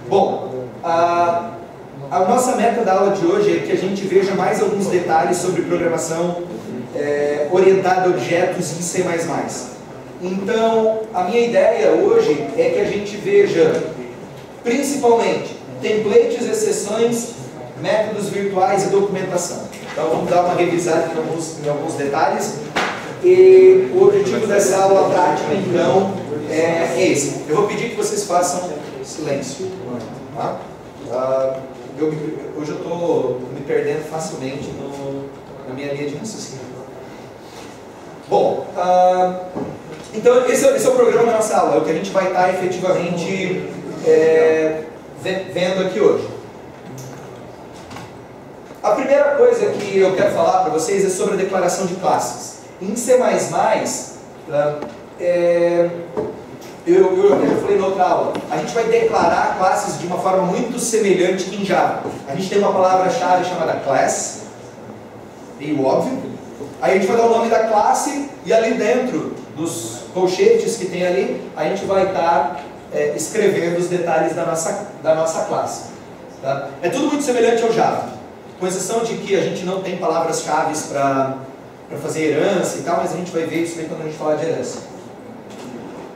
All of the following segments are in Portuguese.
Bom, a nossa meta da aula de hoje é que a gente veja mais alguns detalhes sobre programação orientada a objetos em C++. Então, a minha ideia hoje é que a gente veja, principalmente, templates, exceções, métodos virtuais e documentação. Então, vamos dar uma revisada em alguns detalhes. E o objetivo dessa aula prática, então, é esse. Eu vou pedir que vocês façam silêncio. Tá? Hoje eu estou me perdendo facilmente na minha linha de raciocínio. Bom, então esse é o programa da nossa aula, é o que a gente vai estar efetivamente vendo aqui hoje. A primeira coisa que eu quero falar para vocês é sobre a declaração de classes. Em C++, eu falei na outra aula, a gente vai declarar classes de uma forma muito semelhante que em Java. A gente tem uma palavra-chave chamada class, meio óbvio. Aí a gente vai dar o nome da classe e ali dentro dos colchetes que tem ali, a gente vai estar escrevendo os detalhes da nossa classe. Tá? É tudo muito semelhante ao Java, com exceção de que a gente não tem palavras-chave para fazer herança e tal, mas a gente vai ver isso aí quando a gente falar de herança.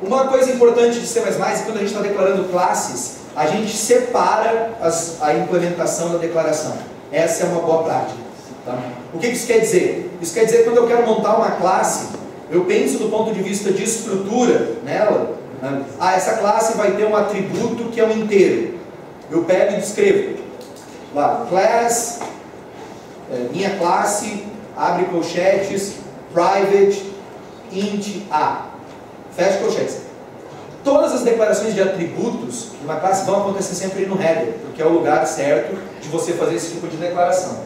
Uma coisa importante de C++ é que quando a gente está declarando classes, a gente separa a implementação da declaração. Essa é uma boa prática. Tá? O que isso quer dizer? Isso quer dizer que quando eu quero montar uma classe, eu penso do ponto de vista de estrutura nela. Né? Essa classe vai ter um atributo que é um inteiro. Eu pego e descrevo. Lá, class, minha classe, abre colchetes, private, int a. Fecha colchetes. Todas as declarações de atributos de uma classe vão acontecer sempre no header, porque é o lugar certo de você fazer esse tipo de declaração.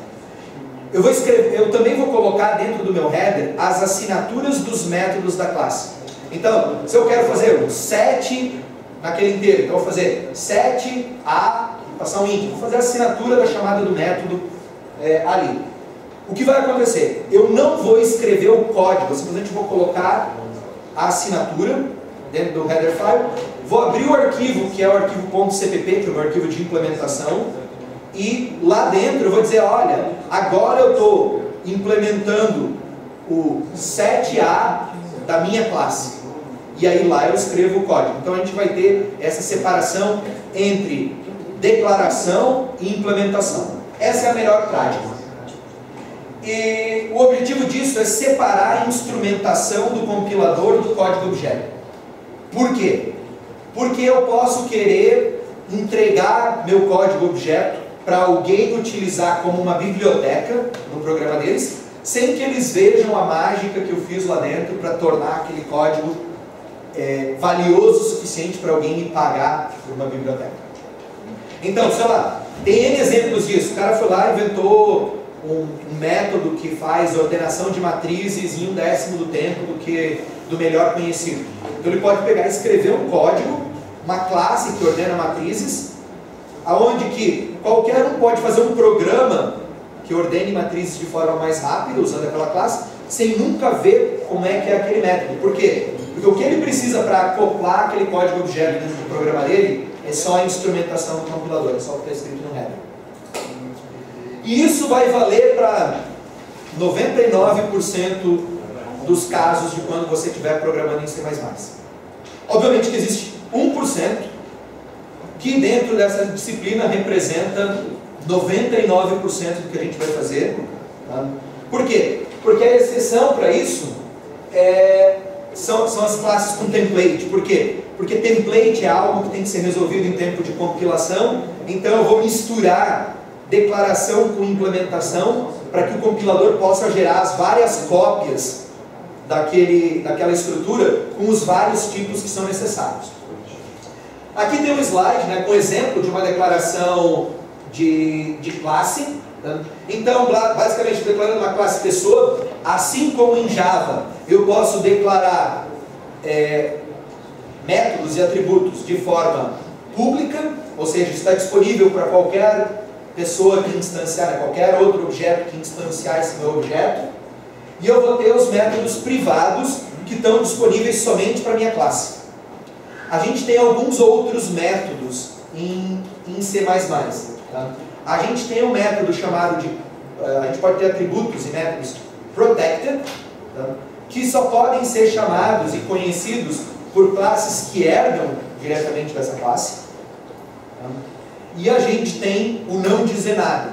Eu também vou colocar dentro do meu header as assinaturas dos métodos da classe. Então, se eu quero fazer um set naquele inteiro, então eu vou fazer set a, passar um int, vou fazer a assinatura da chamada do método ali. O que vai acontecer? Eu não vou escrever o código, eu simplesmente vou colocar a assinatura dentro do header file, vou abrir o arquivo, que é o arquivo .cpp, que é o meu arquivo de implementação, e lá dentro eu vou dizer, olha, agora eu estou implementando o set_a da minha classe. E aí lá eu escrevo o código. Então a gente vai ter essa separação entre declaração e implementação. Essa é a melhor prática. E o objetivo disso é separar a instrumentação do compilador do código objeto. Por quê? Porque eu posso querer entregar meu código objeto para alguém utilizar como uma biblioteca no programa deles, sem que eles vejam a mágica que eu fiz lá dentro para tornar aquele código valioso o suficiente para alguém me pagar por uma biblioteca. Então, sei lá, tem N exemplos disso. O cara foi lá e inventou um método que faz ordenação de matrizes em 1/10 do tempo do melhor conhecido. Então ele pode pegar e escrever um código, uma classe que ordena matrizes, aonde que qualquer um pode fazer um programa que ordene matrizes de forma mais rápida, usando aquela classe, sem nunca ver como é que é aquele método. Por quê? Porque o que ele precisa para acoplar aquele código objeto dentro do programa dele é só a instrumentação do compilador, é só o que está escrito no header. E isso vai valer para 99% dos casos de quando você estiver programando em C++. Obviamente que existe 1% que dentro dessa disciplina representa 99% do que a gente vai fazer. Tá? Por quê? Porque a exceção para isso são as classes com template. Por quê? Porque template é algo que tem que ser resolvido em tempo de compilação, então eu vou misturar declaração com implementação para que o compilador possa gerar as várias cópias daquela estrutura com os vários tipos que são necessários. Aqui tem um slide, né, com exemplo de uma declaração de classe. Né? Então, basicamente, declarando uma classe pessoa, assim como em Java, eu posso declarar métodos e atributos de forma pública, ou seja, está disponível para qualquer pessoa que instanciar, qualquer outro objeto que instanciar esse meu objeto, e eu vou ter os métodos privados que estão disponíveis somente para a minha classe. A gente tem alguns outros métodos em C++. Tá? A gente tem um método chamado de... a gente pode ter atributos e métodos protected, tá? Que só podem ser chamados e conhecidos por classes que herdam diretamente dessa classe. Tá? E a gente tem o não dizer nada.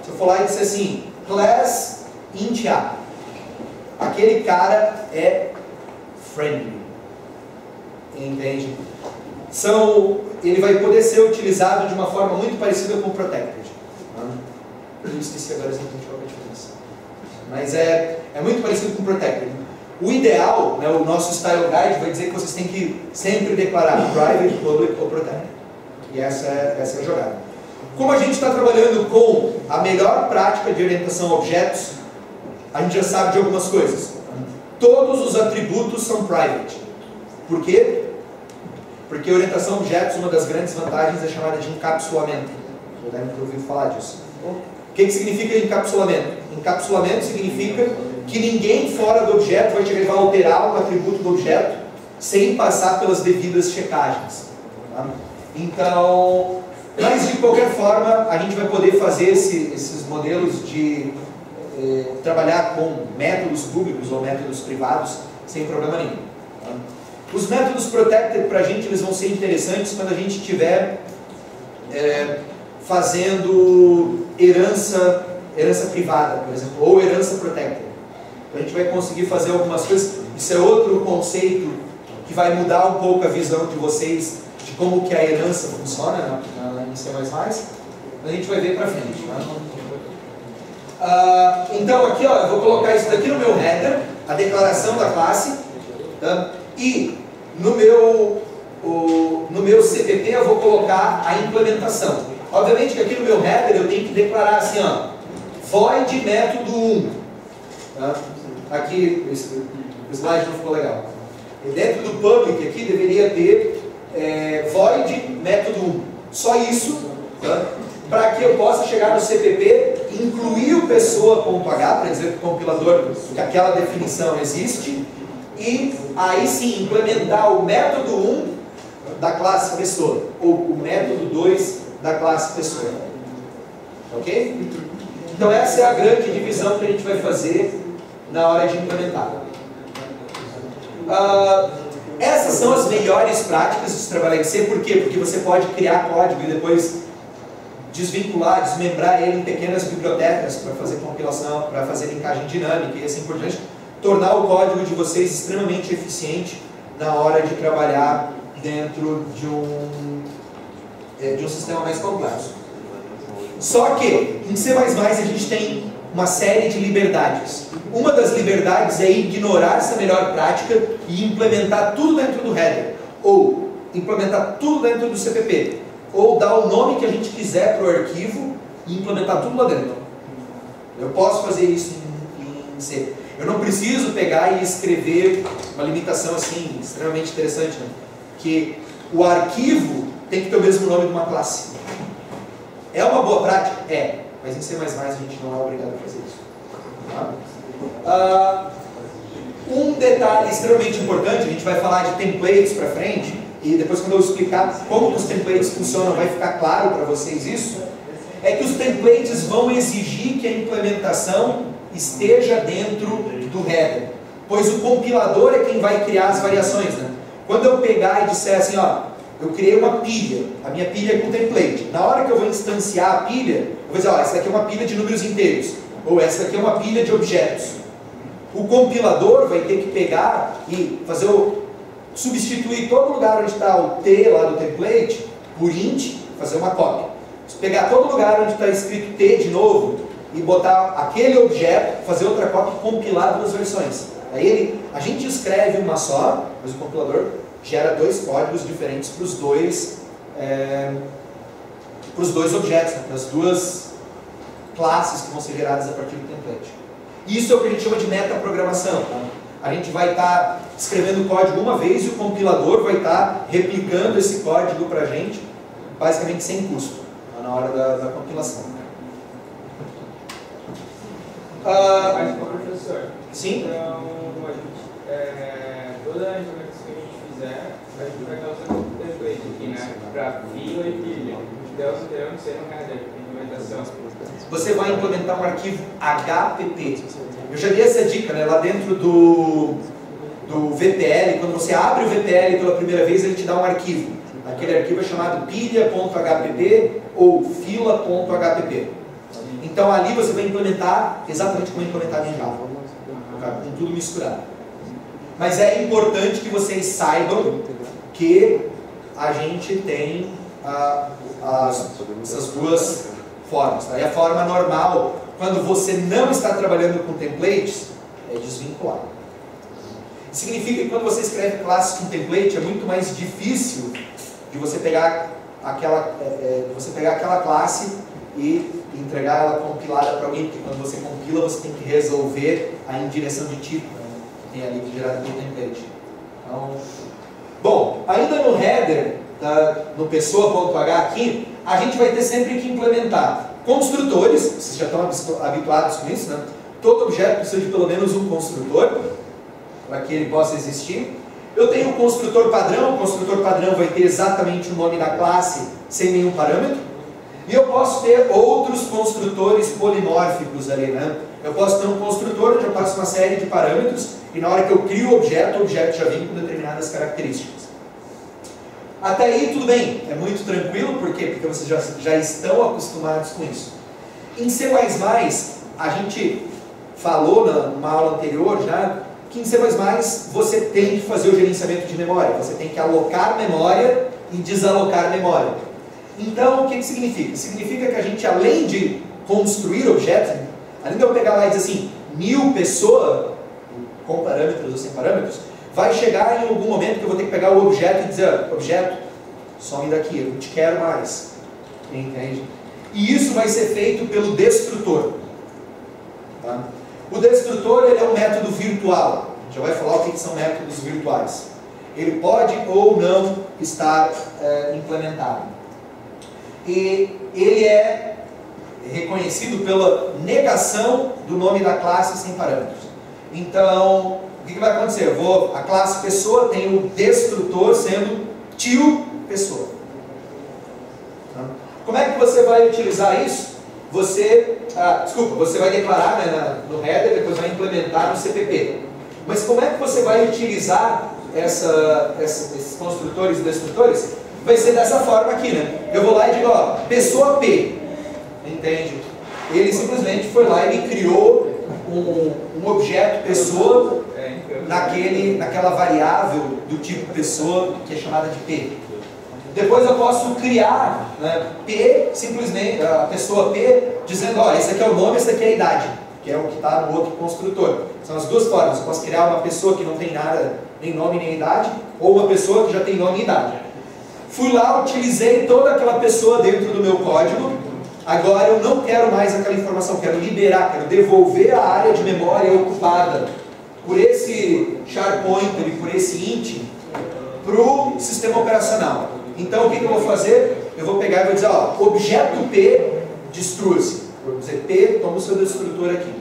Se eu for lá e disser assim, class int A, aquele cara é friendly. Entende? Ele vai poder ser utilizado de uma forma muito parecida com o protected. Eu esqueci agora exatamente qual é a diferença. Mas é muito parecido com o protected. O ideal, né, o nosso style guide vai dizer que vocês têm que sempre declarar private, public ou protected. E essa é a jogada. Como a gente está trabalhando com a melhor prática de orientação a objetos, a gente já sabe de algumas coisas. Todos os atributos são private. Por quê? Porque orientação a objetos, uma das grandes vantagens é chamada de encapsulamento. Já devem ter ouvido falar disso. O que significa encapsulamento? Encapsulamento significa que ninguém fora do objeto vai chegar e vai alterar um atributo do objeto sem passar pelas devidas checagens. Tá? Então, mas de qualquer forma, a gente vai poder fazer esses modelos de trabalhar com métodos públicos ou métodos privados sem problema nenhum. Tá? Os métodos protected para a gente eles vão ser interessantes quando a gente estiver fazendo herança privada, por exemplo, ou herança protected. Então, a gente vai conseguir fazer algumas coisas. Isso é outro conceito que vai mudar um pouco a visão de vocês de como que a herança funciona em C++. A gente vai ver para frente. Tá? Então aqui eu vou colocar isso daqui no meu header, a declaração da classe, tá? E no meu CPP eu vou colocar a implementação. Obviamente que aqui no meu header eu tenho que declarar assim, ó, void método 1. Tá? Aqui o slide não ficou legal. E dentro do public aqui deveria ter void método 1. Só isso, tá? Para que eu possa chegar no CPP, incluir o pessoa.h, para dizer para o compilador que aquela definição existe, e aí sim implementar o método 1 da classe pessoa, ou o método 2 da classe pessoa. Ok? Então essa é a grande divisão que a gente vai fazer na hora de implementar. Essas são as melhores práticas de trabalhar em C. Por quê? Porque você pode criar código e depois desvincular, desmembrar ele em pequenas bibliotecas para fazer compilação, para fazer linkagem dinâmica e assim por diante, tornar o código de vocês extremamente eficiente na hora de trabalhar dentro de um sistema mais complexo. Só que em C++ a gente tem uma série de liberdades. Uma das liberdades é ignorar essa melhor prática e implementar tudo dentro do header, ou implementar tudo dentro do CPP, ou dar o nome que a gente quiser para o arquivo e implementar tudo lá dentro. Eu posso fazer isso em C. Eu não preciso pegar e escrever uma limitação assim, extremamente interessante, né? Que o arquivo tem que ter o mesmo nome de uma classe. É uma boa prática? É. Mas em C++ a gente não é obrigado a fazer isso. Tá? Um detalhe extremamente importante, a gente vai falar de templates para frente, e depois quando eu explicar como os templates funcionam, vai ficar claro para vocês isso, é que os templates vão exigir que a implementação esteja dentro do header, pois o compilador é quem vai criar as variações, né? Quando eu pegar e disser assim, ó, eu criei uma pilha, a minha pilha é com template, na hora que eu vou instanciar a pilha, eu vou dizer, ó, essa daqui é uma pilha de números inteiros, ou essa daqui é uma pilha de objetos. O compilador vai ter que pegar e substituir todo lugar onde está o T lá do template por int, fazer uma cópia. Se pegar todo lugar onde está escrito T de novo e botar aquele objeto, fazer outra cópia e compilar duas versões. Aí a gente escreve uma só, mas o compilador gera dois códigos diferentes para os dois objetos, né, para as duas classes que vão ser geradas a partir do template. Isso é o que a gente chama de metaprogramação. Tá? A gente vai estar escrevendo o código uma vez e o compilador vai estar replicando esse código para a gente, basicamente sem custo, tá? Na hora da compilação. Mas, professor, sim? Então, toda a implementação que a gente fizer, a gente vai estar usando o template aqui, né? Para fila e pilha. Deus queremos ser um header, implementação. Você vai implementar um arquivo HPP. Eu já dei essa dica, né? Lá dentro do VPL, quando você abre o VPL pela primeira vez, ele te dá um arquivo. Aquele arquivo é chamado pilha.hpp ou fila.hpp. Então ali você vai implementar exatamente como é implementado em Java, com tudo misturado. Mas é importante que vocês saibam que a gente tem essas duas formas. Tá? E a forma normal, quando você não está trabalhando com templates, é desvincular. Significa que quando você escreve classes com template, é muito mais difícil de você pegar aquela classe e entregar ela compilada para alguém, porque quando você compila, você tem que resolver a indireção de tipo, né, que tem ali gerado pelo template. Então, bom, ainda no header, no pessoa.h aqui, a gente vai ter sempre que implementar construtores. Vocês já estão habituados com isso, né? Todo objeto precisa de pelo menos um construtor para que ele possa existir. Eu tenho um construtor padrão. O construtor padrão vai ter exatamente o nome da classe sem nenhum parâmetro. E eu posso ter outros construtores polimórficos ali, né? Eu posso ter um construtor onde eu passo uma série de parâmetros e na hora que eu crio o objeto já vem com determinadas características. Até aí tudo bem, é muito tranquilo, por quê? Porque vocês já estão acostumados com isso. Em C++, a gente falou numa aula anterior já, que em C++ você tem que fazer o gerenciamento de memória, você tem que alocar memória e desalocar memória. Então, o que significa? Significa que a gente, além de construir objetos, além de eu pegar lá e dizer assim, 1000 pessoas, com parâmetros ou sem parâmetros, vai chegar em algum momento que eu vou ter que pegar o objeto e dizer, objeto, some daqui, eu não te quero mais. Entende? E isso vai ser feito pelo destrutor. Tá? O destrutor ele é um método virtual. A gente já vai falar o que são métodos virtuais. Ele pode ou não estar implementado. E ele é reconhecido pela negação do nome da classe sem parâmetros. Então, o que vai acontecer? A classe pessoa tem o destrutor sendo tio pessoa. Como é que você vai utilizar isso? Você vai declarar, né, no header, depois vai implementar no CPP. Mas como é que você vai utilizar esses construtores e destrutores? Vai ser dessa forma aqui, né? Eu vou lá e digo, ó, pessoa P, entende? Ele simplesmente foi lá e me criou um objeto pessoa naquela variável do tipo pessoa que é chamada de P. Depois eu posso criar, né, P, simplesmente, a pessoa P, dizendo, ó, esse aqui é o nome, esse aqui é a idade, que é o que está no outro construtor. São as duas formas. Eu posso criar uma pessoa que não tem nada, nem nome nem idade, ou uma pessoa que já tem nome e idade. Fui lá, utilizei toda aquela pessoa dentro do meu código. Agora eu não quero mais aquela informação, quero liberar, quero devolver a área de memória ocupada por esse SharePoint e por esse int para o sistema operacional. Então o que eu vou fazer? Eu vou pegar e vou dizer, ó, objeto P destrua-se. Vou dizer P, toma o seu destrutor aqui.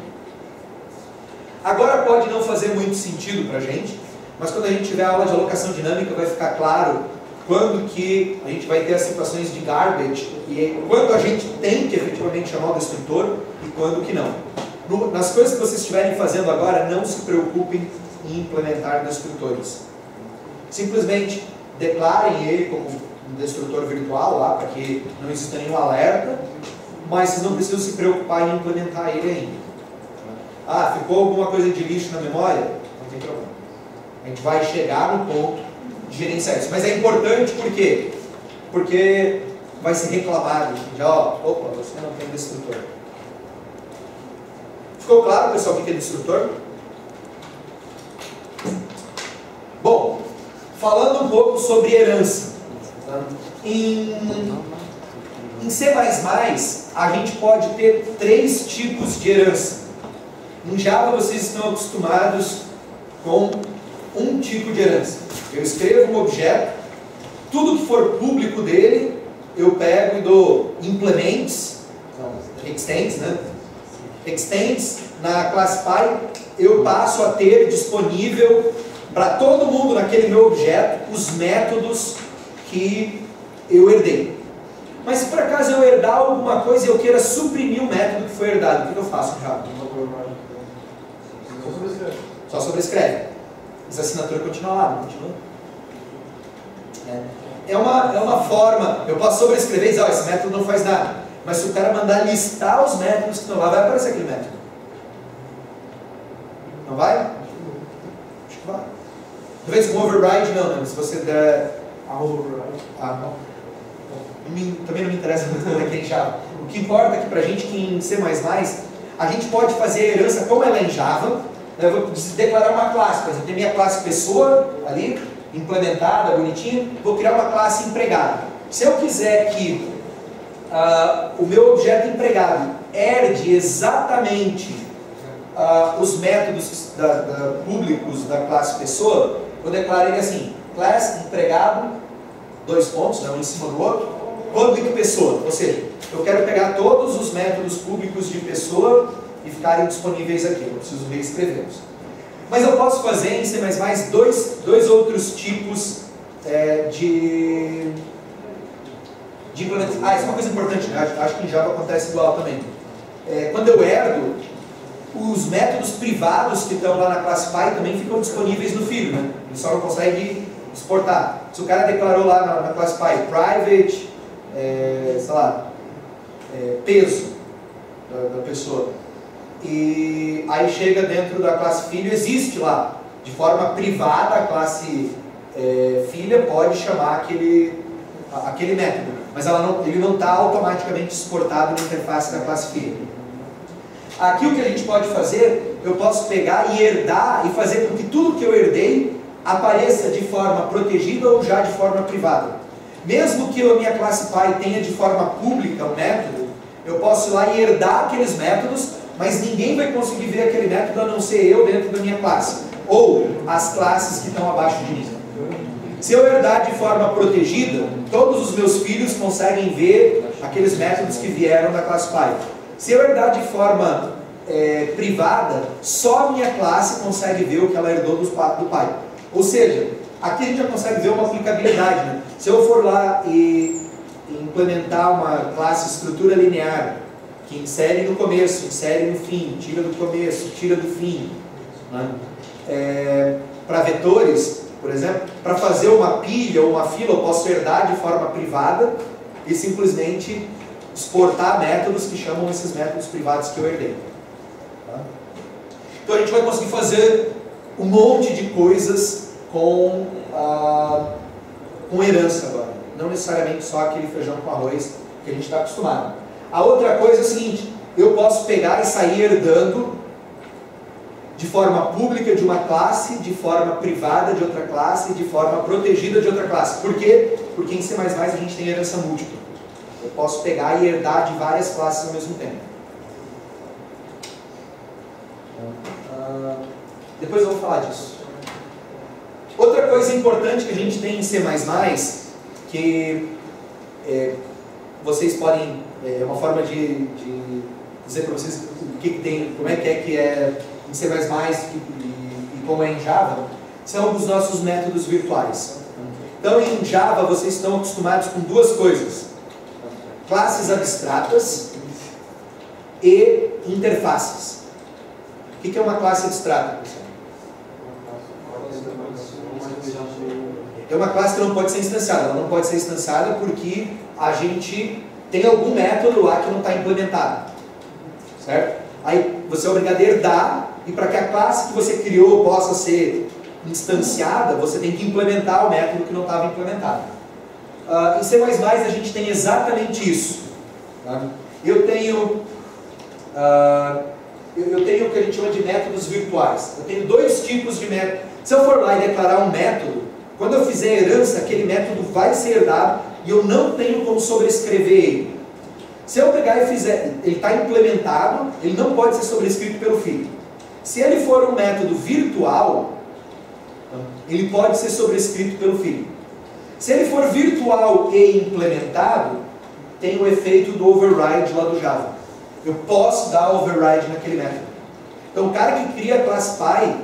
Agora pode não fazer muito sentido para a gente, mas quando a gente tiver a aula de alocação dinâmica vai ficar claro quando que a gente vai ter as situações de garbage e quando a gente tem que efetivamente chamar o destrutor e quando que não. Nas coisas que vocês estiverem fazendo agora, não se preocupem em implementar destrutores. Simplesmente declarem ele como um destrutor virtual lá, para que não exista nenhum alerta, mas vocês não precisam se preocupar em implementar ele ainda. Ah, ficou alguma coisa de lixo na memória? Não tem problema. A gente vai chegar no ponto de gerenciar isso. Mas é importante por quê? Porque vai ser reclamado. Já, ó, opa, você não tem destrutor. Ficou claro, pessoal, o que é destrutor? Bom, falando um pouco sobre herança. Em C++, a gente pode ter 3 tipos de herança. Em Java, vocês estão acostumados com um tipo de herança. Eu escrevo um objeto, tudo que for público dele, eu pego e dou implements, extends, né? Extends na classe Py, eu passo a ter disponível para todo mundo naquele meu objeto os métodos que eu herdei. Mas se por acaso eu herdar alguma coisa e eu queira suprimir o método que foi herdado, o que eu faço, Java? Só sobrescreve. Mas a assinatura continua lá, não continua? É uma forma, eu posso sobrescrever e dizer, esse método não faz nada. Mas se o cara mandar listar os métodos que estão lá, vai aparecer aquele método. Não vai? Acho que vai. Talvez com override não, né? Se você der... não. Também não me interessa muito como é que é em Java. O que importa é que pra gente que em C++, a gente pode fazer a herança como ela é em Java. Eu vou declarar uma classe, por exemplo, tem minha classe pessoa ali, implementada, bonitinha, vou criar uma classe empregado. Se eu quiser que o meu objeto empregado herde exatamente os métodos públicos da classe pessoa, eu declaro ele assim, class empregado, dois pontos, né, um em cima do outro, public pessoa, ou seja, eu quero pegar todos os métodos públicos de pessoa e ficarem disponíveis aqui, eu preciso reescrevê-los. Mas eu posso fazer em C++ dois outros tipos de implementação. Isso é uma coisa importante, né? Acho que em Java acontece igual também. Quando eu herdo, os métodos privados que estão lá na classe Py também ficam disponíveis no filho, né? Ele só não consegue exportar. Se o cara declarou lá na classe Py private, sei lá, peso da pessoa, e aí chega dentro da classe filho, existe lá, de forma privada, a classe filha pode chamar aquele método, mas ele não está automaticamente exportado na interface da classe filha. Aqui o que a gente pode fazer, eu posso pegar e herdar e fazer com que tudo que eu herdei apareça de forma protegida ou já de forma privada. Mesmo que a minha classe Py tenha de forma pública um método, eu posso ir lá e herdar aqueles métodos, mas ninguém vai conseguir ver aquele método a não ser eu dentro da minha classe, ou as classes que estão abaixo de mim. Se eu herdar de forma protegida, todos os meus filhos conseguem ver aqueles métodos que vieram da classe Py. Se eu herdar de forma privada, só a minha classe consegue ver o que ela herdou do pai. Ou seja, aqui a gente já consegue ver uma aplicabilidade, né? Se eu for lá e implementar uma classe estrutura linear, que insere no começo, insere no fim, tira do começo, tira do fim, né? Para vetores, por exemplo, para fazer uma pilha ou uma fila, eu posso herdar de forma privada e simplesmente exportar métodos que chamam esses métodos privados que eu herdei. Tá? Então a gente vai conseguir fazer um monte de coisas com herança agora. Não necessariamente só aquele feijão com arroz que a gente está acostumado. A outra coisa é a seguinte, eu posso pegar e sair herdando de forma pública de uma classe, de forma privada de outra classe, de forma protegida de outra classe. Por quê? Porque em C++ a gente tem herança múltipla. Eu posso pegar e herdar de várias classes ao mesmo tempo. Depois eu vou falar disso. Outra coisa importante que a gente tem em C++, que vocês podem, é uma forma de dizer para vocês o que tem, como é que é em C++ e como é em Java, são os nossos métodos virtuais. Então em Java vocês estão acostumados com duas coisas: classes abstratas e interfaces. O que é uma classe abstrata, pessoal? É uma classe que não pode ser instanciada. Ela não pode ser instanciada porque a gente tem algum método lá que não está implementado. Certo? Aí você é obrigado a herdar, e para que a classe que você criou possa ser instanciada, você tem que implementar o método que não estava implementado. Em C++ a gente tem exatamente isso. Tá? Eu tenho o que a gente chama de métodos virtuais. Eu tenho dois tipos de métodos. Se eu for lá e declarar um método, quando eu fizer a herança, aquele método vai ser herdado e eu não tenho como sobrescrever ele. Se eu pegar e fizer, ele está implementado, ele não pode ser sobrescrito pelo filho. Se ele for um método virtual, ele pode ser sobrescrito pelo filho. Se ele for virtual e implementado, tem o efeito do override lá do Java. Eu posso dar override naquele método. Então o cara que cria a classe Py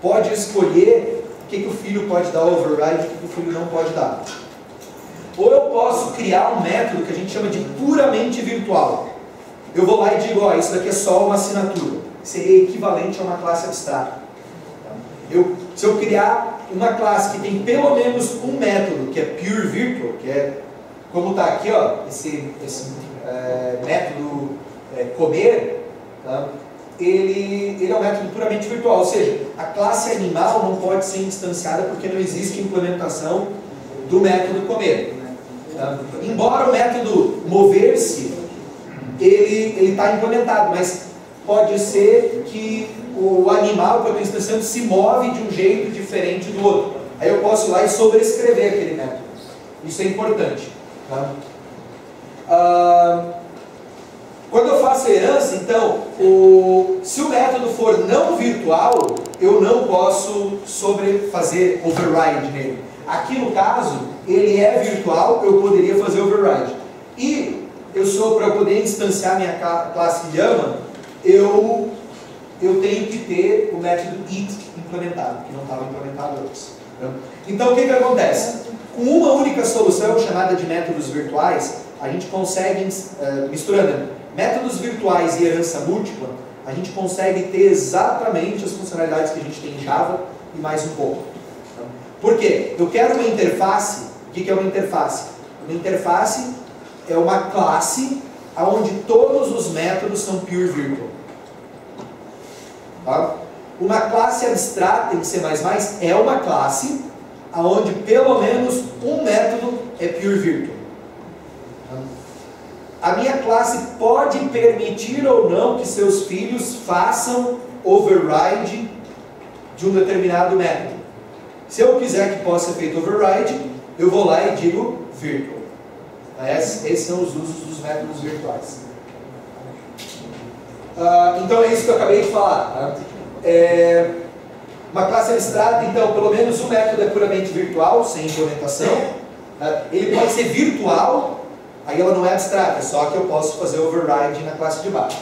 pode escolher o que o filho pode dar override e o que o filho não pode dar. Ou eu posso criar um método que a gente chama de puramente virtual. Eu vou lá e digo, ó, isso daqui é só uma assinatura. Seria equivalente a uma classe abstrata. Se eu criar uma classe que tem pelo menos um método, que é pure virtual, que é como está aqui, ó, esse método comer, tá? Ele é um método puramente virtual, ou seja, a classe animal não pode ser instanciada porque não existe implementação do método comer. Tá? Embora o método mover-se, ele está implementado, mas pode ser que o animal que eu estou instanciando se move de um jeito diferente do outro. Aí eu posso ir lá e sobrescrever aquele método. Isso é importante. Tá? Quando eu faço a herança, então, se o método for não virtual, eu não posso fazer override nele. Aqui no caso, ele é virtual, eu poderia fazer override. E para eu poder instanciar minha classe Llama, eu tenho que ter o método it implementado, que não estava implementado antes. Então o que acontece? Com uma única solução chamada de métodos virtuais, a gente consegue, misturando métodos virtuais e herança múltipla, a gente consegue ter exatamente as funcionalidades que a gente tem em Java e mais um pouco. Por quê? Eu quero uma interface. O que é uma interface? Uma interface é uma classe onde todos os métodos são pure virtual. Tá? Uma classe abstrata em C++ é uma classe onde pelo menos um método é pure virtual. A minha classe pode permitir ou não que seus filhos façam override de um determinado método. Se eu quiser que possa ser feito override, eu vou lá e digo virtual. Esses são os usos dos métodos virtuais. Então é isso que eu acabei de falar. Uma classe abstrata, então, pelo menos um método é puramente virtual, sem implementação. Ele pode ser virtual, aí ela não é abstrata, só que eu posso fazer override na classe de baixo.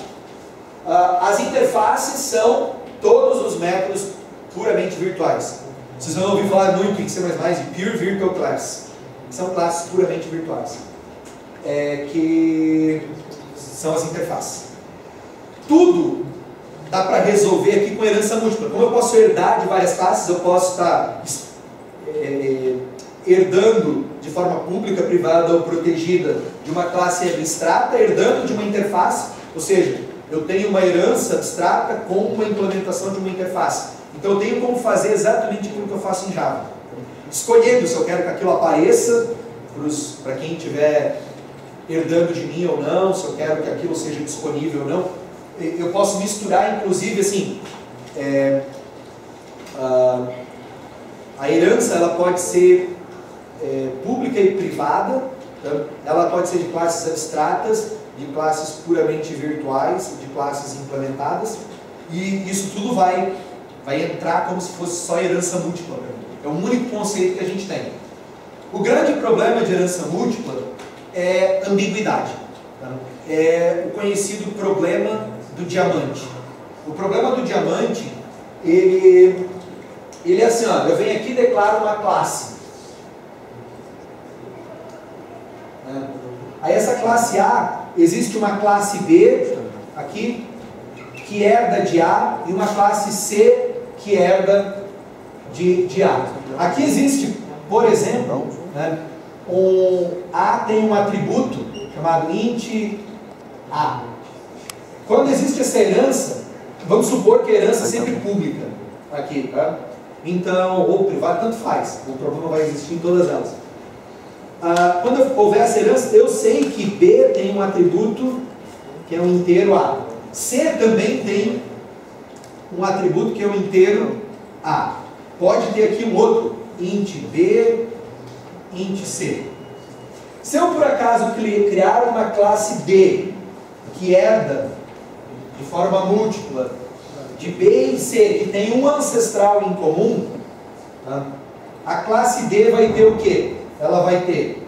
As interfaces são todos os métodos puramente virtuais. Vocês vão ouvir falar muito em C++ de Pure Virtual Class. São classes puramente virtuais, que são as interfaces. Tudo dá para resolver aqui com herança múltipla. Como eu posso herdar de várias classes, eu posso estar herdando de forma pública, privada ou protegida de uma classe abstrata, herdando de uma interface, ou seja, eu tenho uma herança abstrata com uma implementação de uma interface. Então eu tenho como fazer exatamente aquilo que eu faço em Java. Escolhendo se eu quero que aquilo apareça para quem estiver herdando de mim ou não, se eu quero que aquilo seja disponível ou não. Eu posso misturar, inclusive, assim, a herança ela pode ser pública e privada, então, ela pode ser de classes abstratas, de classes puramente virtuais, de classes implementadas, e isso tudo vai entrar como se fosse só herança múltipla. É o único conceito que a gente tem. O grande problema de herança múltipla é ambiguidade. É o conhecido problema do diamante. O problema do diamante, ele é assim, ó, eu venho aqui e declaro uma classe. Aí essa classe A, existe uma classe B, aqui, que herda de A, e uma classe C, que herda de A. Aqui existe, por exemplo, A tem um atributo chamado int A. Quando existe essa herança, vamos supor que a herança é sempre pública, aqui, tá? Então, ou privada, tanto faz, o problema vai existir em todas elas. Quando houver essa herança, eu sei que B tem um atributo que é um inteiro A. C também tem um atributo que é um inteiro A. Pode ter aqui um outro, int B, int C. Se eu por acaso criar uma classe B que herda de forma múltipla de B e C, que tem um ancestral em comum, tá? A classe D vai ter o quê? Ela vai ter,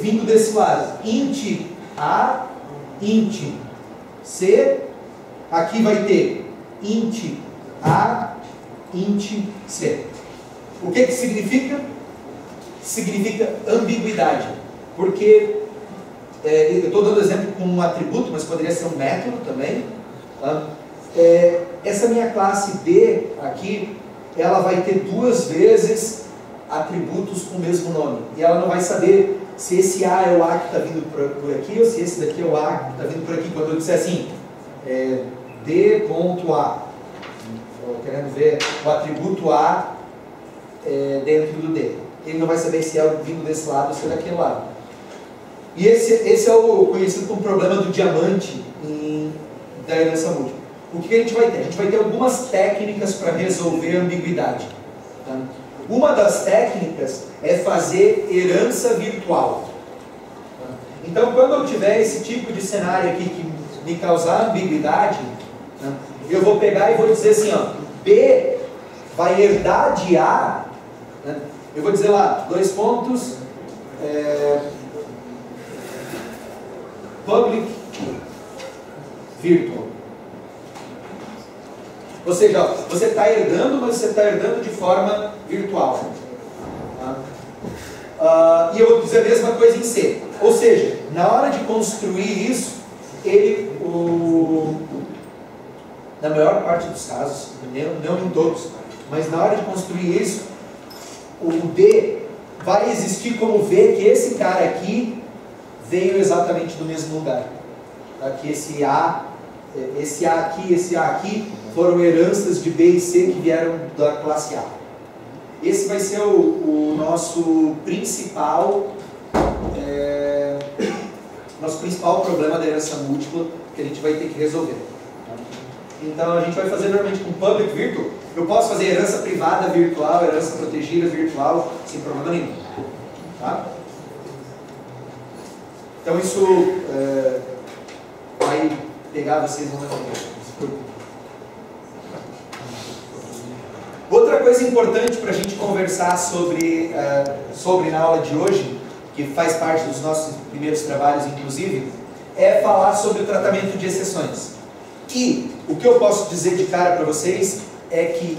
vindo desse lado, int A, int C, aqui vai ter int A, int C. O que significa? significa ambiguidade, porque eu estou dando exemplo com um atributo, mas poderia ser um método também. Tá? Essa minha classe D aqui, ela vai ter 2 vezes atributos com o mesmo nome, e ela não vai saber se esse A é o A que está vindo por aqui, ou se esse daqui é o A que está vindo por aqui. Quando eu disser assim, D.A, querendo ver o atributo A dentro do D, ele não vai saber se é vindo desse lado ou se é daquele lado. E esse é o conhecido como problema do diamante da herança múltipla. O que a gente vai ter? A gente vai ter algumas técnicas para resolver a ambiguidade. Tá? Uma das técnicas é fazer herança virtual. Tá? Então, quando eu tiver esse tipo de cenário aqui que me causar ambiguidade, tá? Eu vou pegar e vou dizer assim, ó, B vai herdar de A, né? Eu vou dizer lá, 2 pontos, public virtual. Ou seja, ó, você está herdando, mas você está herdando de forma virtual. Tá? E eu vou dizer a mesma coisa em C. Ou seja, na hora de construir isso, na maior parte dos casos, não em todos, mas na hora de construir isso, o D vai existir como V, que esse cara aqui veio exatamente do mesmo lugar. Tá? Que esse A aqui e esse A aqui foram heranças de B e C que vieram da classe A. Esse vai ser o nosso principal problema da herança múltipla que a gente vai ter que resolver. Então a gente vai fazer normalmente com public virtual. Eu posso fazer herança privada virtual, herança protegida virtual, sem problema nenhum. Tá? Então isso vai pegar vocês no momento. Outra coisa importante para a gente conversar sobre na aula de hoje, que faz parte dos nossos primeiros trabalhos inclusive, é falar sobre o tratamento de exceções. E o que eu posso dizer de cara para vocês é que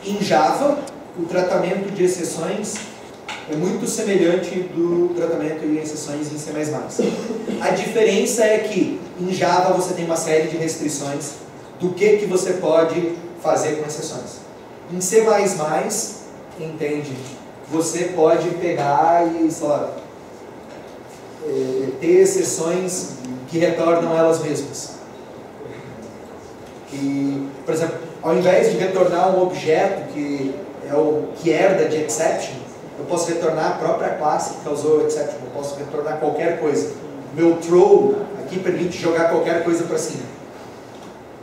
em Java o tratamento de exceções é muito semelhante do tratamento de exceções em C++. A diferença é que em Java você tem uma série de restrições do que você pode fazer com exceções. Em C++, entende? Você pode pegar e, sei lá, ter exceções que retornam elas mesmas. Por exemplo, ao invés de retornar um objeto que é o que herda de exception, eu posso retornar a própria classe que causou exception, eu posso retornar qualquer coisa. Meu throw aqui permite jogar qualquer coisa para cima.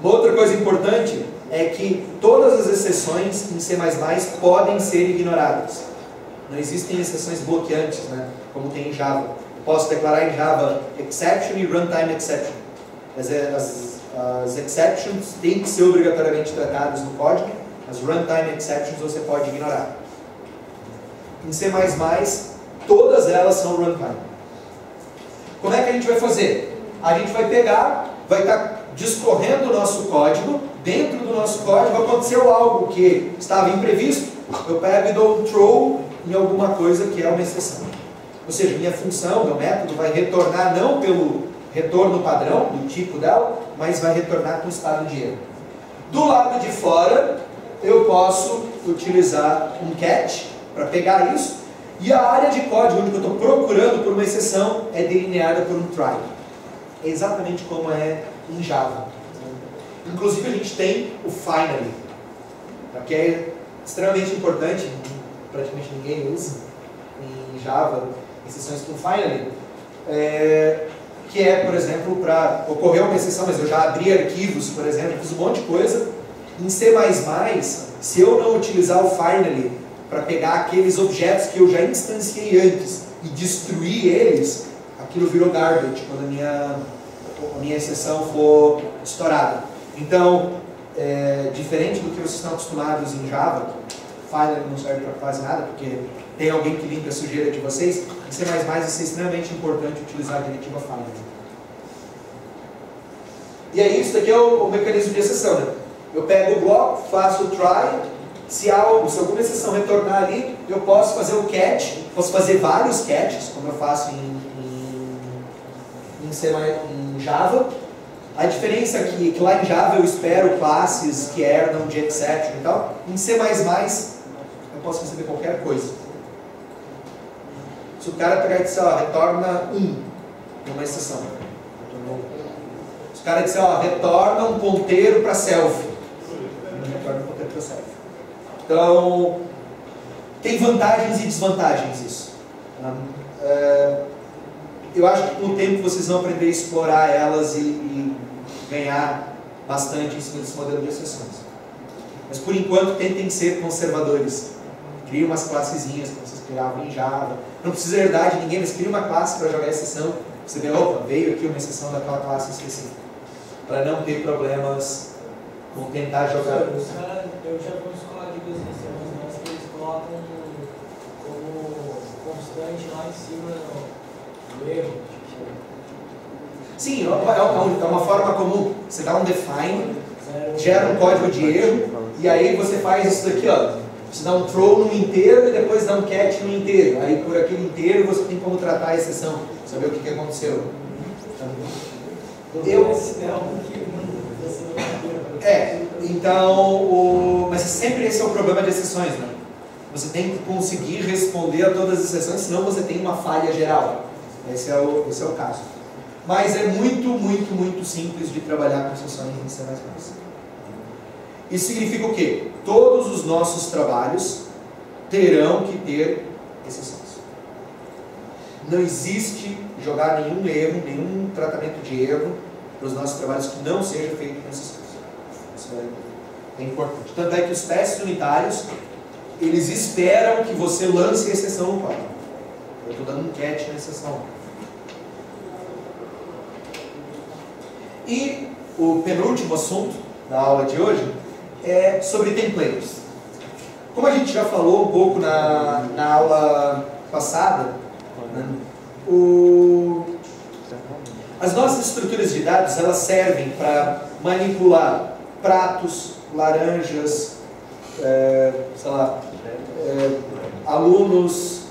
Uma outra coisa importante é que todas as exceções em C++ podem ser ignoradas. Não existem exceções bloqueantes, né, como tem em Java. Eu posso declarar em Java exception e runtime exception. As exceptions têm que ser obrigatoriamente tratadas no código, as runtime exceptions você pode ignorar. Em C++, todas elas são runtime. Como é que a gente vai fazer? A gente vai pegar, vai estar discorrendo o nosso código, dentro do nosso código aconteceu algo que estava imprevisto, eu pego e dou um throw em alguma coisa que é uma exceção. Ou seja, minha função, meu método vai retornar não pelo retorno padrão, do tipo dela, mas vai retornar com o estado de erro. Do lado de fora, eu posso utilizar um catch para pegar isso, e a área de código onde eu estou procurando por uma exceção é delineada por um try. É exatamente como é em Java. Inclusive a gente tem o finally, que é extremamente importante, praticamente ninguém usa em Java exceções com finally, que é, por exemplo, para ocorrer uma exceção, mas eu já abri arquivos, por exemplo, fiz um monte de coisa. Em C++, se eu não utilizar o finally para pegar aqueles objetos que eu já instanciei antes e destruir eles, aquilo virou garbage quando a minha exceção for estourada. Então, diferente do que vocês estão acostumados em Java, finally não serve para quase nada, porque tem alguém que limpa a sujeira de vocês, em C++ isso é extremamente importante utilizar a diretiva finally. E aí, isso aqui é o mecanismo de exceção, né? Eu pego o bloco, faço o try, se alguma exceção retornar ali, eu posso fazer o catch, Posso fazer vários catches, como eu faço em Java. A diferença é que lá em Java eu espero classes que herdam de exception e tal. Em C++ eu posso receber qualquer coisa. Se o cara pegar e disser, ó, retorna 1, é uma exceção. Se o cara disser, ó, retorna um ponteiro para self, retorna um ponteiro para self. Então, tem vantagens e desvantagens isso. Eu acho que com o tempo vocês vão aprender a explorar elas e ganhar bastante em cima desse modelo de exceções. Mas por enquanto tentem ser conservadores. Criem umas classezinhas que vocês criavam em Java. Não precisa herdar de ninguém, mas cria uma classe para jogar exceção. Você vê, opa, veio aqui uma exceção daquela classe específica. Para não ter problemas com tentar jogar. Eu já vi uns códigos de sistemas que eles colocam como constante lá em cima do erro. Sim, é uma forma comum. Você dá um define, gera um código de erro, e aí você faz isso daqui, ó. Você dá um throw no inteiro e depois dá um catch no inteiro. Aí por aquele inteiro você tem como tratar a exceção, saber o que aconteceu. Então, mas sempre esse é o problema de exceções, né? Você tem que conseguir responder a todas as exceções, senão você tem uma falha geral. Esse é o caso. Mas é muito simples de trabalhar com exceções em C++. Isso significa o quê? Todos os nossos trabalhos terão que ter exceções. Não existe jogar nenhum erro, nenhum tratamento de erro para os nossos trabalhos que não seja feito com exceções. Isso é importante. Tanto é que os testes unitários, eles esperam que você lance a exceção no código. Eu estou dando um catch na exceção. E o penúltimo assunto da aula de hoje é sobre templates. Como a gente já falou um pouco na aula passada, né, as nossas estruturas de dados, elas servem para manipular pratos, laranjas, sei lá, alunos,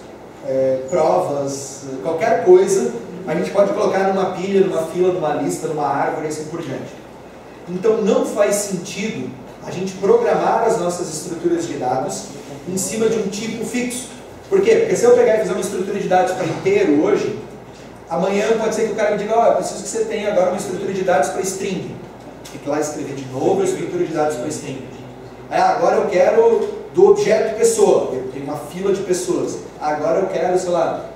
provas, qualquer coisa, a gente pode colocar numa pilha, numa fila, numa lista, numa árvore e assim por diante. Então não faz sentido a gente programar as nossas estruturas de dados em cima de um tipo fixo. Por quê? Porque se eu pegar e fazer uma estrutura de dados para inteiro hoje, amanhã pode ser que o cara me diga, ó, eu preciso que você tenha agora uma estrutura de dados para string. Tem que ir lá escrever de novo a estrutura de dados para string. Agora eu quero do objeto pessoa, eu tenho uma fila de pessoas. Agora eu quero, sei lá,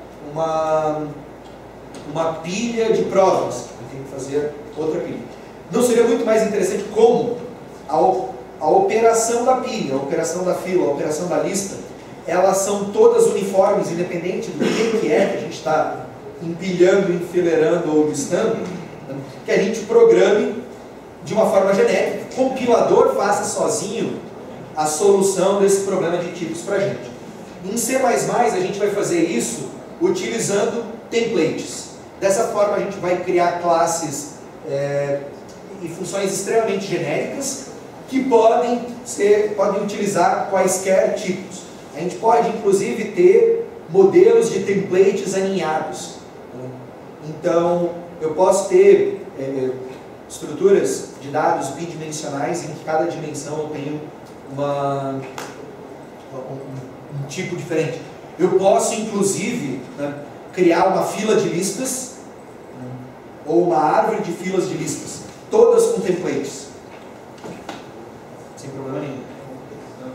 uma pilha de provas, eu tenho que fazer outra pilha. Não seria muito mais interessante como a operação da pilha, a operação da fila, a operação da lista, elas são todas uniformes, independente do que é que a gente está empilhando, enfileirando ou listando, né? Que a gente programe de uma forma genérica, o compilador faça sozinho a solução desse problema de tipos para a gente. Em C++ a gente vai fazer isso utilizando templates. Dessa forma a gente vai criar classes e funções extremamente genéricas que podem utilizar quaisquer tipos. A gente pode inclusive ter modelos de templates aninhados. Então eu posso ter estruturas de dados bidimensionais em que cada dimensão eu tenho um tipo diferente. Eu posso inclusive, né, criar uma fila de listas, né, ou uma árvore de filas de listas, todas com templates, sem problema nenhum.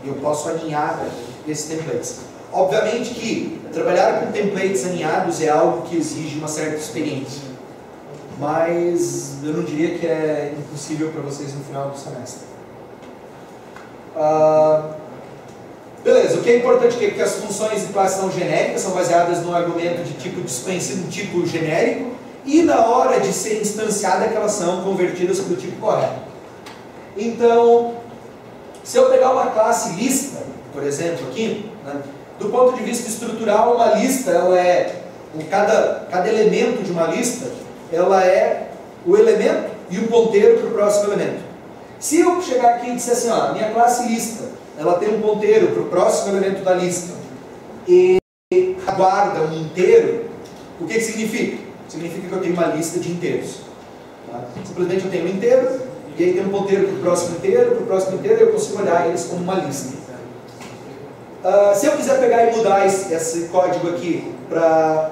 Eu posso aninhar esses templates. Obviamente que trabalhar com templates aninhados é algo que exige uma certa experiência, mas eu não diria que é impossível para vocês no final do semestre. Beleza, o que é importante é que as funções de classe são genéricas, são baseadas num argumento de tipo desconhecido, um tipo genérico, e na hora de ser instanciada é que elas são convertidas para o tipo correto. Então, se eu pegar uma classe lista, por exemplo, aqui, né, do ponto de vista estrutural, uma lista, ela é, cada elemento de uma lista, ela é o elemento e o ponteiro para o próximo elemento. Se eu chegar aqui e disser assim, ó, minha classe lista, ela tem um ponteiro para o próximo elemento da lista, e a guarda um inteiro, o que significa? Significa que eu tenho uma lista de inteiros. Tá? Simplesmente eu tenho um inteiro, e aí tem um ponteiro para o próximo inteiro, eu consigo olhar eles como uma lista. Se eu quiser pegar e mudar esse código aqui para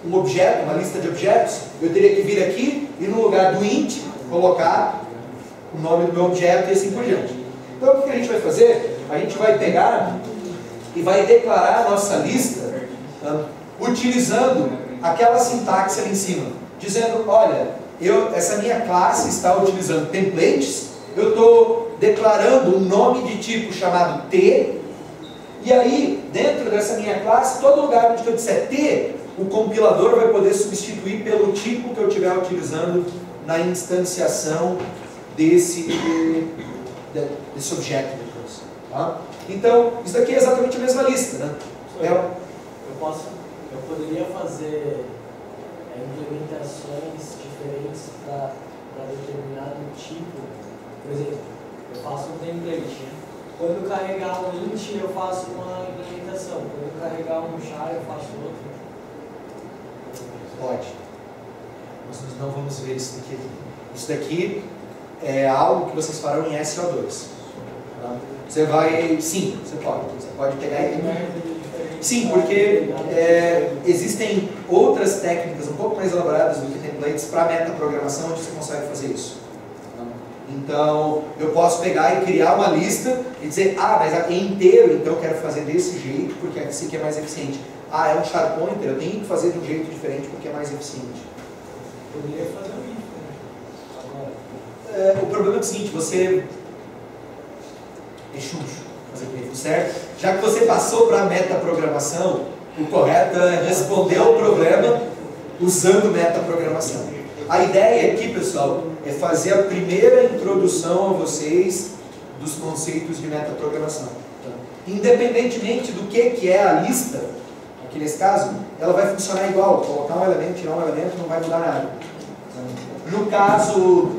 um objeto, uma lista de objetos, eu teria que vir aqui e no lugar do int, colocar o nome do meu objeto e assim por diante. Então o que a gente vai fazer? A gente vai pegar e vai declarar a nossa lista utilizando aquela sintaxe ali em cima, dizendo, olha, essa minha classe está utilizando templates, eu estou declarando um nome de tipo chamado T, e aí, dentro dessa minha classe, todo lugar onde eu disser T, o compilador vai poder substituir pelo tipo que eu estiver utilizando na instanciação desse objeto depois. Tá? Então, isso daqui é exatamente a mesma lista, né? Eu poderia fazer implementações diferentes para determinado tipo. Por exemplo, eu faço um template, né? Quando eu carregar um int, eu faço uma implementação. Quando eu carregar um char, eu faço outro. Pode. Mas nós não vamos ver isso daqui. Isso daqui é algo que vocês farão em SO2. Tá? Você vai... Sim, você pode pegar e... Sim, porque existem outras técnicas um pouco mais elaboradas do que templates para metaprogramação onde você consegue fazer isso. Então, eu posso pegar e criar uma lista e dizer, mas é inteiro, então eu quero fazer desse jeito porque assim que é mais eficiente. É um char pointer, eu tenho que fazer de um jeito diferente porque é mais eficiente. Poderia fazer um if, né? O problema é o seguinte, você é xuxo. Certo? Já que você passou para a metaprogramação, o correto é responder ao problema usando metaprogramação. A ideia aqui, pessoal, é fazer a primeira introdução a vocês dos conceitos de metaprogramação. Independentemente do que é a lista, aqui nesse caso, ela vai funcionar igual. Colocar um elemento, tirar um elemento, não vai mudar nada. No caso,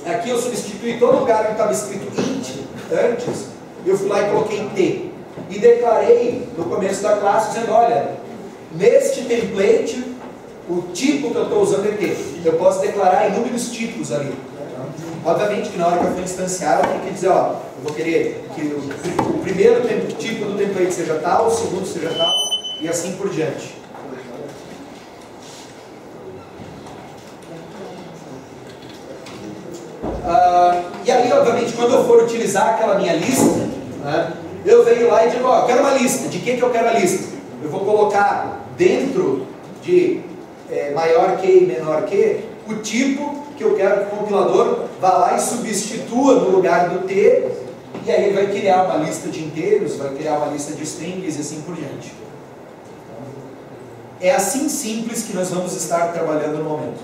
aqui eu substituí todo lugar que estava escrito int antes, eu fui lá e coloquei T. E declarei no começo da classe dizendo, olha, neste template, o tipo que eu estou usando é T. Eu posso declarar inúmeros tipos ali. Obviamente que na hora que eu for instanciar, eu tenho que dizer, eu vou querer que o primeiro tipo do template seja tal, o segundo seja tal, e assim por diante. E aí, obviamente, quando eu for utilizar aquela minha lista, eu venho lá e digo, eu quero uma lista. De que eu quero a lista? Eu vou colocar dentro de maior que e menor que o tipo que eu quero que o compilador vá lá e substitua no lugar do T, e aí ele vai criar uma lista de inteiros, vai criar uma lista de strings e assim por diante. É assim simples que nós vamos estar trabalhando no momento.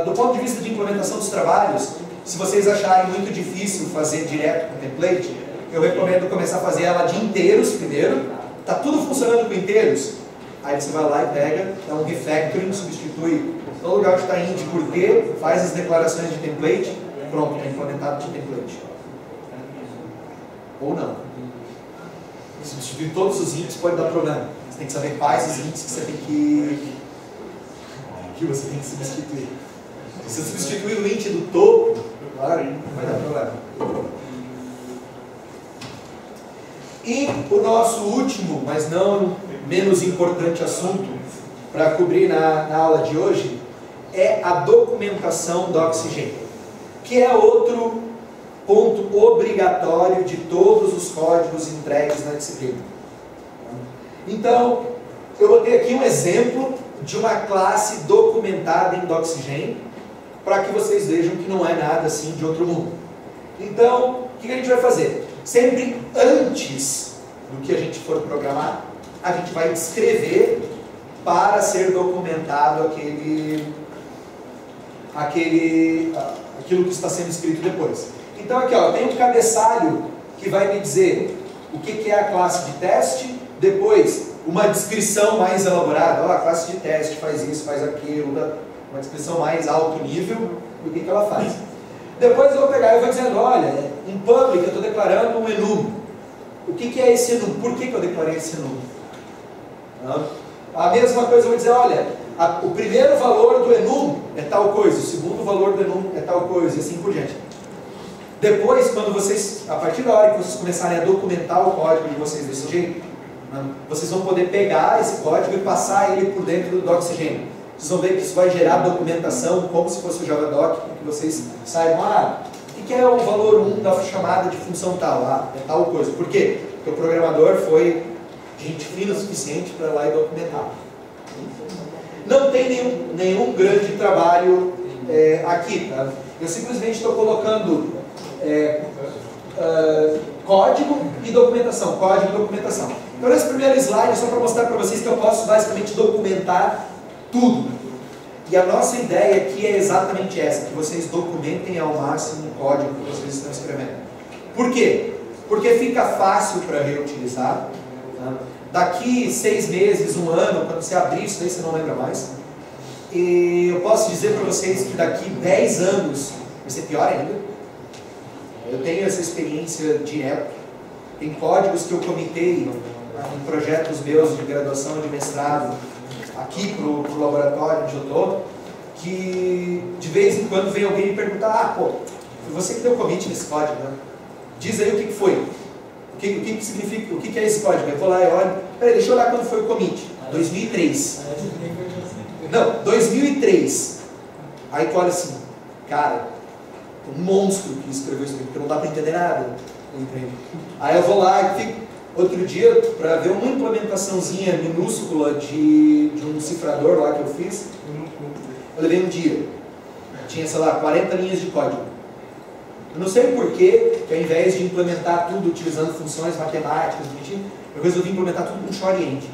Do ponto de vista de implementação dos trabalhos, se vocês acharem muito difícil fazer direto com o template, eu recomendo começar a fazer ela de inteiros primeiro. Está tudo funcionando com inteiros? Aí você vai lá e pega, dá um refactoring, substitui todo lugar onde está int por t, faz as declarações de template, pronto, está implementado de template. Ou não. Substituir todos os ints pode dar problema. Você tem que saber quais os ints que você tem que substituir. Se você substituir o int do topo, claro, vai dar problema. E o nosso último, mas não menos importante assunto para cobrir na aula de hoje é a documentação da Oxygen, que é outro ponto obrigatório de todos os códigos entregues na disciplina. Então, eu botei aqui um exemplo de uma classe documentada em Doxygen, para que vocês vejam que não é nada assim de outro mundo. Então, o que a gente vai fazer? Sempre antes do que a gente for programar, a gente vai descrever para ser documentado aquilo que está sendo escrito depois. Então aqui tem um cabeçalho que vai me dizer o que é a classe de teste, depois uma descrição mais elaborada, a classe de teste faz isso, faz aquilo, uma descrição mais alto nível do que ela faz. Depois eu vou pegar e vou dizendo, olha, em public eu estou declarando um enum. O que é esse enum? Por que eu declarei esse enum? A mesma coisa eu vou dizer, olha, o primeiro valor do enum é tal coisa, o segundo valor do enum é tal coisa, e assim por diante. Depois, quando vocês, a partir da hora que vocês começarem a documentar o código de vocês desse jeito, vocês vão poder pegar esse código e passar ele por dentro do Doxygen. Vocês vão ver que isso vai gerar documentação como se fosse o JavaDoc, para que vocês saibam, o que é o valor 1 da chamada de função tal? É tal coisa. Por quê? Porque o programador foi gente fina o suficiente para ir lá e documentar. Não tem nenhum grande trabalho aqui, tá? Eu simplesmente estou colocando código e documentação, código e documentação. Então nesse primeiro slide é só para mostrar para vocês que eu posso basicamente documentar tudo. E a nossa ideia aqui é exatamente essa, que vocês documentem ao máximo o código que vocês estão escrevendo. Por quê? Porque fica fácil para reutilizar. Tá? Daqui 6 meses, 1 ano, quando você abrir isso daí você não lembra mais. E eu posso dizer para vocês que daqui 10 anos vai ser pior ainda. Eu tenho essa experiência direto. Tem códigos que eu comitei em projetos meus de graduação, de mestrado, aqui para o laboratório onde eu estou, que de vez em quando vem alguém me perguntar, foi você que deu commit nesse código, né? Diz aí o que foi. O que significa, o que é esse código? Eu vou lá e olho, peraí, deixa eu olhar quando foi o commit. 2003. Não, 2003. Aí tu olha assim, cara, um monstro que escreveu isso aqui, porque não dá para entender nada. Entende? Aí eu vou lá e fico, outro dia, para ver uma implementaçãozinha minúscula de um cifrador lá que eu fiz, eu levei um dia. Tinha, sei lá, 40 linhas de código. Eu não sei porquê, que ao invés de implementar tudo utilizando funções matemáticas, eu resolvi implementar tudo com Shortend.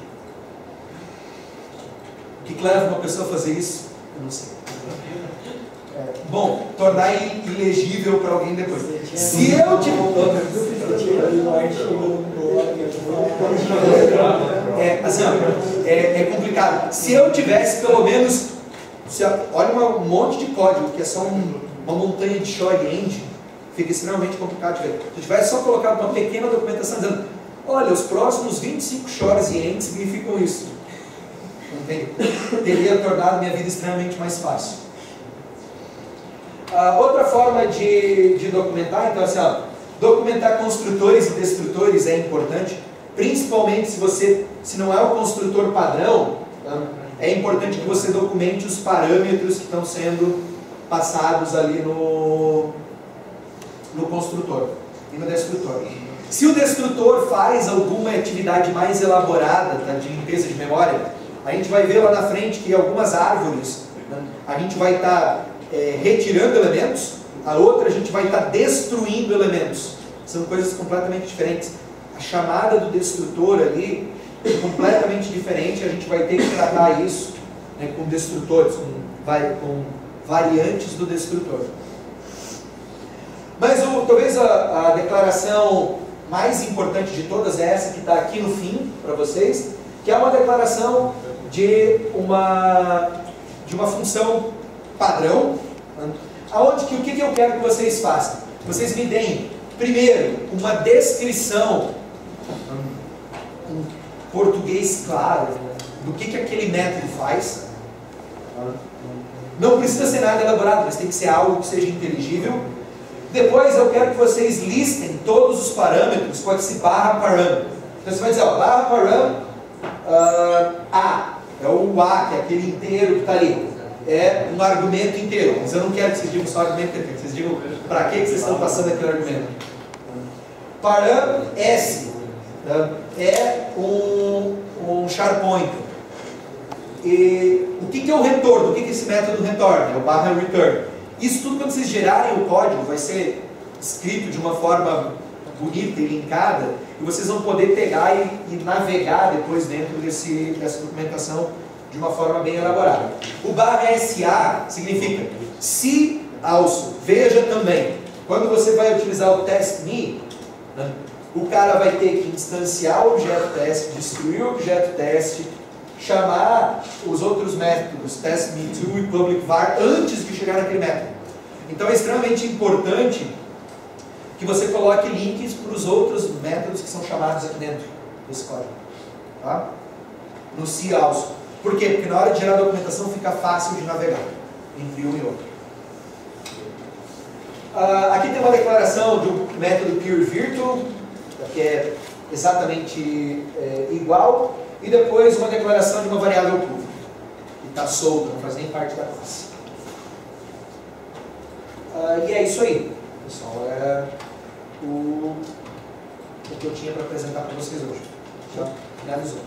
O que leva uma pessoa a fazer isso? Eu não sei. Bom, tornar ilegível para alguém depois. Se eu é complicado. Se eu tivesse pelo menos, olha um monte de código que é só uma montanha de Shortend, fica extremamente complicado de ver. Se eu tivesse só colocado uma pequena documentação dizendo, olha, os próximos 25 shorts e ends significam isso. Teria tornado minha vida extremamente mais fácil. Outra forma de documentar, então assim, documentar construtores e destrutores é importante, principalmente se não é o construtor padrão, é importante que você documente os parâmetros que estão sendo passados ali no construtor e no destrutor. Se o destrutor faz alguma atividade mais elaborada, tá, de limpeza de memória, a gente vai ver lá na frente que algumas árvores, a gente vai estar retirando elementos, a outra a gente vai estar destruindo elementos. São coisas completamente diferentes. A chamada do destrutor ali é completamente diferente, a gente vai ter que tratar isso, né, com destrutores, com variantes do destrutor. Mas talvez a declaração mais importante de todas é essa que está aqui no fim para vocês, que é uma declaração de uma função padrão, aonde o que eu quero que vocês façam? Vocês me deem, primeiro, uma descrição, em português claro, do que aquele método faz. Não precisa ser nada elaborado, mas tem que ser algo que seja inteligível. Depois eu quero que vocês listem todos os parâmetros com esse barra param. Então você vai dizer, barra param A, é o A, que é aquele inteiro que está ali. É um argumento inteiro, mas eu não quero que vocês digam só argumento inteiro, que vocês digam para que vocês estão passando aquele argumento. Param S é um char pointer. E o que é o retorno? O que esse método retorna? É o barra return. Isso tudo, quando vocês gerarem o código, vai ser escrito de uma forma bonita e linkada, e vocês vão poder pegar e navegar depois dentro dessa documentação de uma forma bem elaborada. O barra SA significa se also, veja também. Quando você vai utilizar o test.me, né, o cara vai ter que instanciar o objeto teste, destruir o objeto teste, chamar os outros métodos test.me2 e public var antes de chegar naquele método. Então é extremamente importante que você coloque links para os outros métodos que são chamados aqui dentro desse código. Tá? No see also. Por quê? Porque na hora de gerar a documentação fica fácil de navegar entre um e outro. Aqui tem uma declaração do método PureVirtual, que é exatamente igual, e depois uma declaração de uma variável pública, que está solta, não faz nem parte da classe. E é isso aí, pessoal. É o que eu tinha para apresentar para vocês hoje. Já finalizou.